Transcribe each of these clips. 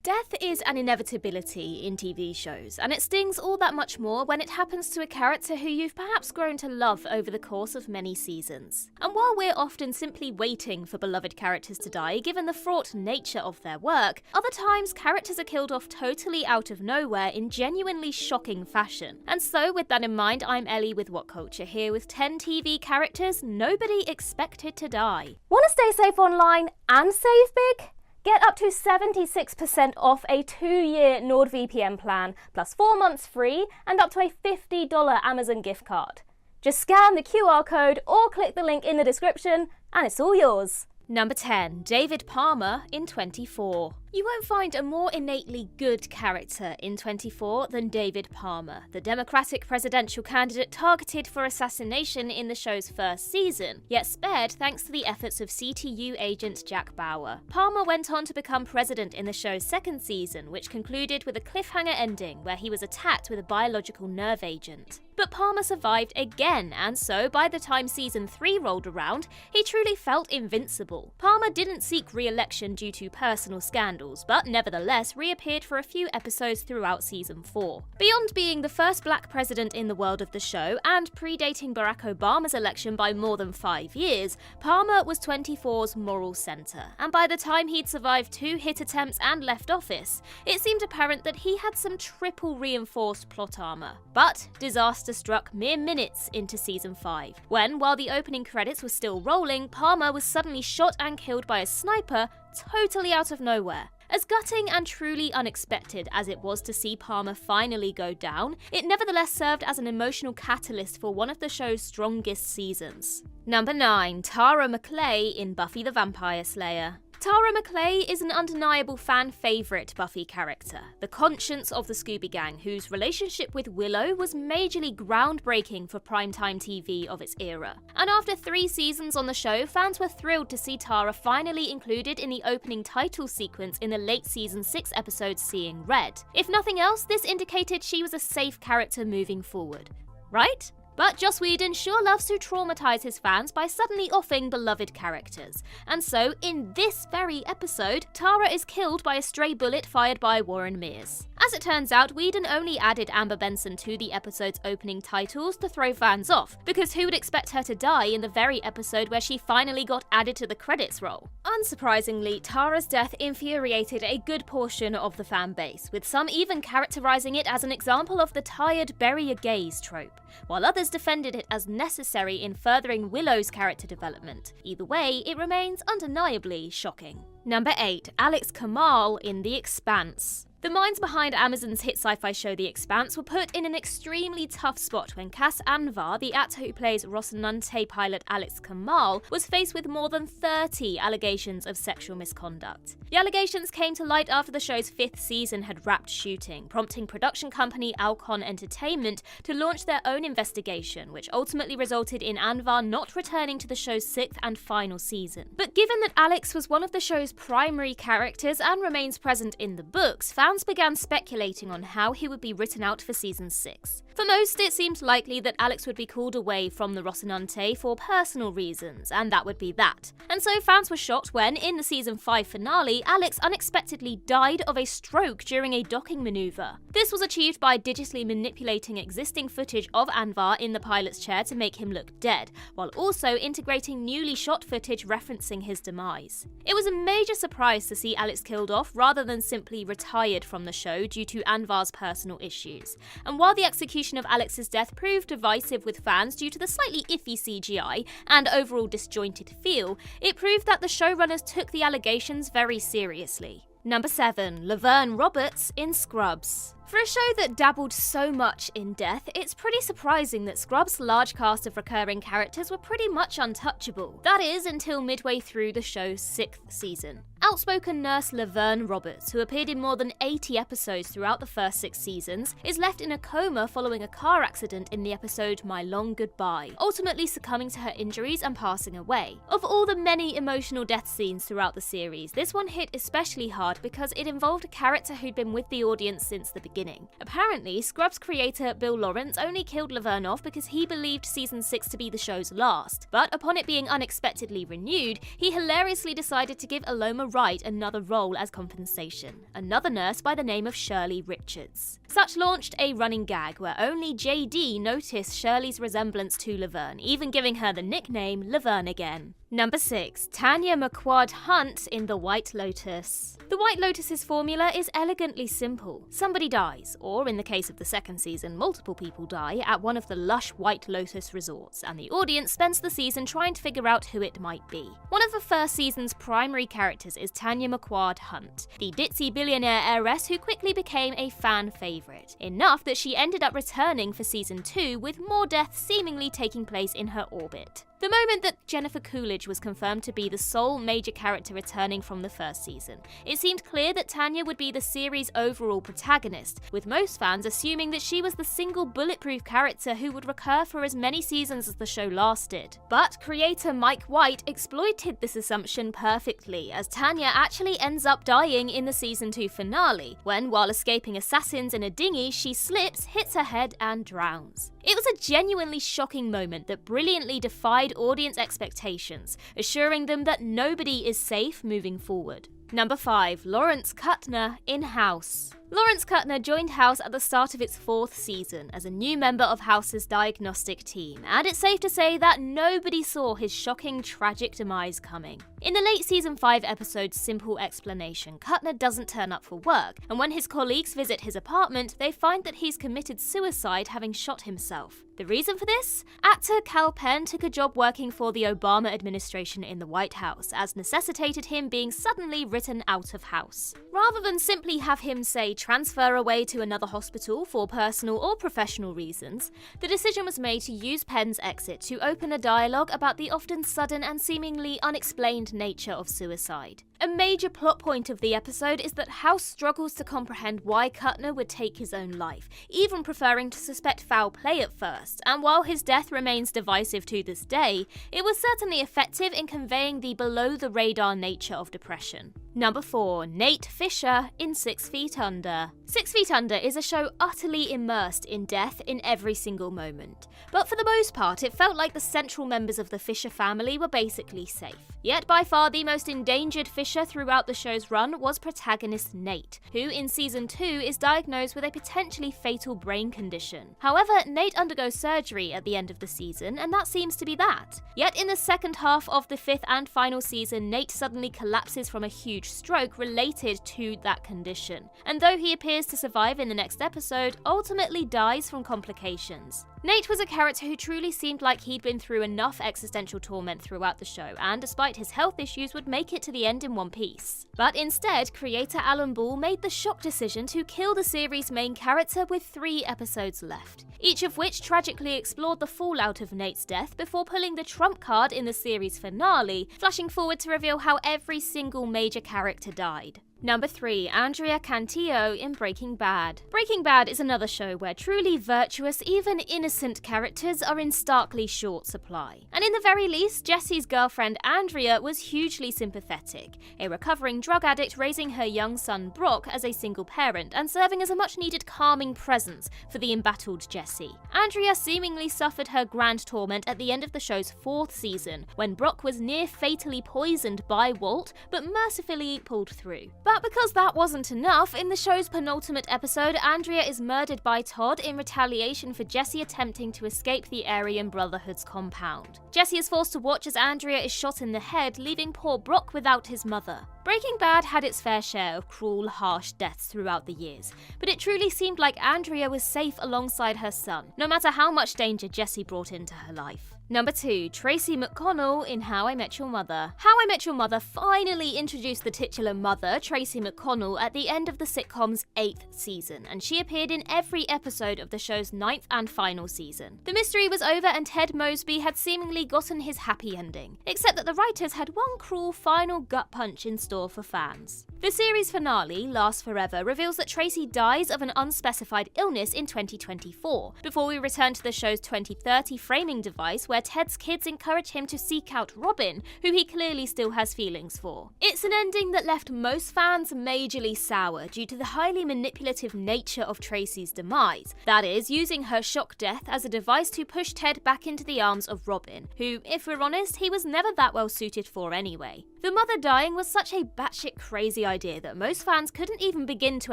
Death is an inevitability in TV shows, and it stings all that much more when it happens to a character who you've perhaps grown to love over the course of many seasons. And while we're often simply waiting for beloved characters to die given the fraught nature of their work, other times characters are killed off totally out of nowhere in genuinely shocking fashion. And so with that in mind, I'm Ellie with Whatculture here with 10 TV characters nobody expected to die. Want to stay safe online and save big? Get up to 76% off a 2-year NordVPN plan, plus 4 months free and up to a $50 Amazon gift card. Just scan the QR code or click the link in the description and it's all yours. Number 10. David Palmer in 24. You won't find a more innately good character in 24 than David Palmer, the Democratic presidential candidate targeted for assassination in the show's first season, yet spared thanks to the efforts of CTU agent Jack Bauer. Palmer went on to become president in the show's second season, which concluded with a cliffhanger ending where he was attacked with a biological nerve agent. But Palmer survived again, and so by the time season 3 rolled around, he truly felt invincible. Palmer didn't seek re-election due to personal scandals, but nevertheless reappeared for a few episodes throughout season 4. Beyond being the first black president in the world of the show, and predating Barack Obama's election by more than 5 years, Palmer was 24's moral center, and by the time he'd survived 2 hit attempts and left office, it seemed apparent that he had some triple reinforced plot armor. But disaster struck mere minutes into season 5, when, while the opening credits were still rolling, Palmer was suddenly shot and killed by a sniper totally out of nowhere. As gutting and truly unexpected as it was to see Palmer finally go down, it nevertheless served as an emotional catalyst for one of the show's strongest seasons. Number 9. Tara McClain in Buffy the Vampire Slayer. Tara McClain is an undeniable fan favourite Buffy character, the conscience of the Scooby Gang, whose relationship with Willow was majorly groundbreaking for primetime TV of its era. And after 3 seasons on the show, fans were thrilled to see Tara finally included in the opening title sequence in the late season 6 episode Seeing Red. If nothing else, this indicated she was a safe character moving forward. Right? But Joss Whedon sure loves to traumatise his fans by suddenly offing beloved characters. And so, in this very episode, Tara is killed by a stray bullet fired by Warren Mears. As it turns out, Whedon only added Amber Benson to the episode's opening titles to throw fans off, because who would expect her to die in the very episode where she finally got added to the credits roll? Unsurprisingly, Tara's death infuriated a good portion of the fan base, with some even characterising it as an example of the tired bury a gaze trope, while others defended it as necessary in furthering Willow's character development. Either way, it remains undeniably shocking. Number 8. Alex Kamal in The Expanse. The minds behind Amazon's hit sci-fi show The Expanse were put in an extremely tough spot when Cas Anvar, the actor who plays Rocinante pilot Alex Kamal, was faced with more than 30 allegations of sexual misconduct. The allegations came to light after the show's 5th season had wrapped shooting, prompting production company Alcon Entertainment to launch their own investigation, which ultimately resulted in Anvar not returning to the show's 6th and final season. But given that Alex was one of the show's primary characters and remains present in the books, fans began speculating on how he would be written out for season 6. For most, it seemed likely that Alex would be called away from the Rocinante for personal reasons, and that would be that. And so fans were shocked when, in the season 5 finale, Alex unexpectedly died of a stroke during a docking maneuver. This was achieved by digitally manipulating existing footage of Anvar in the pilot's chair to make him look dead, while also integrating newly shot footage referencing his demise. It was a major surprise to see Alex killed off rather than simply retired from the show due to Anvar's personal issues. And while the execution of Alex's death proved divisive with fans due to the slightly iffy CGI and overall disjointed feel, it proved that the showrunners took the allegations very seriously. Number 7. Leverne Roberts in Scrubs. For a show that dabbled so much in death, it's pretty surprising that Scrubs' large cast of recurring characters were pretty much untouchable. That is, until midway through the show's 6th season. Outspoken nurse Leverne Roberts, who appeared in more than 80 episodes throughout the first 6 seasons, is left in a coma following a car accident in the episode My Long Goodbye, ultimately succumbing to her injuries and passing away. Of all the many emotional death scenes throughout the series, this one hit especially hard because it involved a character who'd been with the audience since the beginning. beginning. Apparently, Scrubs creator Bill Lawrence only killed Leverne off because he believed season 6 to be the show's last, but upon it being unexpectedly renewed, he hilariously decided to give Aloma Wright another role as compensation, another nurse by the name of Shirley Richards. Such launched a running gag where only JD noticed Shirley's resemblance to Leverne, even giving her the nickname Leverne again. Number 6. Tanya McQuad Hunt in The White Lotus. The White Lotus's formula is elegantly simple. Somebody dies, or in the case of the second season, multiple people die at one of the lush White Lotus resorts, and the audience spends the season trying to figure out who it might be. One of the first season's primary characters is Tanya McQuad Hunt, the ditzy billionaire heiress who quickly became a fan favourite, enough that she ended up returning for season 2 with more deaths seemingly taking place in her orbit. The moment that Jennifer Coolidge was confirmed to be the sole major character returning from the first season, it seemed clear that Tanya would be the series' overall protagonist, with most fans assuming that she was the single bulletproof character who would recur for as many seasons as the show lasted. But creator McQuad exploited this assumption perfectly, as Tanya actually ends up dying in the season 2 finale, when, while escaping assassins in a dinghy, she slips, hits her head, and drowns. It was a genuinely shocking moment that brilliantly defied audience expectations, assuring them that nobody is safe moving forward. Number 5. Lawrence Cutner in House. Lawrence Cutner joined House at the start of its 4th season as a new member of House's diagnostic team, and it's safe to say that nobody saw his shocking, tragic demise coming. In the late season 5 episode Simple Explanation, Cutner doesn't turn up for work, and when his colleagues visit his apartment, they find that he's committed suicide, having shot himself. The reason for this? Actor Kal Penn took a job working for the Obama administration in the White House, as necessitated him being suddenly written out of House. Rather than simply have him, say, transfer away to another hospital for personal or professional reasons, the decision was made to use Penn's exit to open a dialogue about the often sudden and seemingly unexplained nature of suicide. A major plot point of the episode is that House struggles to comprehend why Cutner would take his own life, even preferring to suspect foul play at first, and while his death remains divisive to this day, it was certainly effective in conveying the below-the-radar nature of depression. Number 4. Nate Fischer in 6 Feet Under. 6 Feet Under is a show utterly immersed in death in every single moment. But for the most part, it felt like the central members of the Fischer family were basically safe. Yet by far the most endangered Fischer throughout the show's run was protagonist Nate, who in season 2 is diagnosed with a potentially fatal brain condition. However, Nate undergoes surgery at the end of the season, and that seems to be that. Yet in the second half of the 5th and final season, Nate suddenly collapses from a huge stroke related to that condition, and though he appears to survive in the next episode, ultimately dies from complications. Nate was a character who truly seemed like he'd been through enough existential torment throughout the show, and despite his health issues would make it to the end in one piece. But instead, creator Alan Ball made the shock decision to kill the series' main character with 3 episodes left, each of which tragically explored the fallout of Nate's death before pulling the trump card in the series finale, flashing forward to reveal how every single major character died. Number 3. Andrea Canio in Breaking Bad. Breaking Bad is another show where truly virtuous, even innocent characters are in starkly short supply. And in the very least, Jesse's girlfriend Andrea was hugely sympathetic, a recovering drug addict raising her young son Brock as a single parent and serving as a much-needed calming presence for the embattled Jesse. Andrea seemingly suffered her grand torment at the end of the show's 4th season, when Brock was near fatally poisoned by Walt, but mercifully pulled through. But because that wasn't enough, in the show's penultimate episode, Andrea is murdered by Todd in retaliation for Jesse attempting to escape the Aryan Brotherhood's compound. Jesse is forced to watch as Andrea is shot in the head, leaving poor Brock without his mother. Breaking Bad had its fair share of cruel, harsh deaths throughout the years, but it truly seemed like Andrea was safe alongside her son, no matter how much danger Jesse brought into her life. Number 2. Tracy McConnell in How I Met Your Mother. How I Met Your Mother finally introduced the titular mother, Tracy McConnell, at the end of the sitcom's 8th season, and she appeared in every episode of the show's 9th and final season. The mystery was over and Ted Mosby had seemingly gotten his happy ending, except that the writers had one cruel final gut punch in store for fans. The series finale, Last Forever, reveals that Tracy dies of an unspecified illness in 2024, before we return to the show's 2030 framing device where Ted's kids encourage him to seek out Robin, who he clearly still has feelings for. It's an ending that left most fans majorly sour due to the highly manipulative nature of Tracy's demise, that is, using her shock death as a device to push Ted back into the arms of Robin, who, if we're honest, he was never that well suited for anyway. The mother dying was such a batshit crazy idea that most fans couldn't even begin to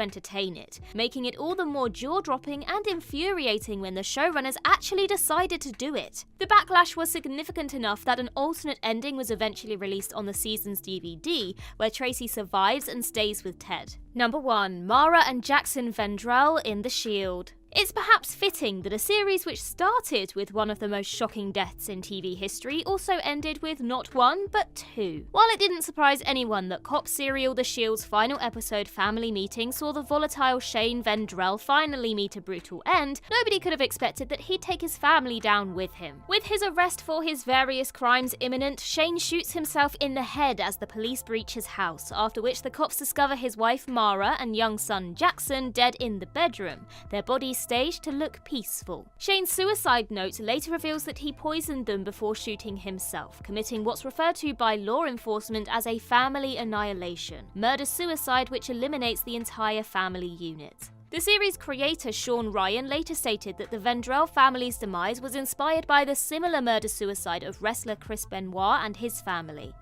entertain it, making it all the more jaw-dropping and infuriating when the showrunners actually decided to do it. The backlash was significant enough that an alternate ending was eventually released on the season's DVD, where Tracy survives and stays with Ted. Number 1. Mara and Jackson Vendrell in The Shield. It's perhaps fitting that a series which started with one of the most shocking deaths in TV history also ended with not one, but two. While it didn't surprise anyone that cop serial The Shield's final episode Family Meeting saw the volatile Shane Vendrell finally meet a brutal end, nobody could have expected that he'd take his family down with him. With his arrest for his various crimes imminent, Shane shoots himself in the head as the police breach his house, after which the cops discover his wife Mara and young son Jackson dead in the bedroom, their bodies staged to look peaceful. Shane's suicide note later reveals that he poisoned them before shooting himself, committing what's referred to by law enforcement as a family annihilation, murder-suicide which eliminates the entire family unit. The series creator Sean Ryan later stated that the Vendrell family's demise was inspired by the similar murder-suicide of wrestler Chris Benoit and his family.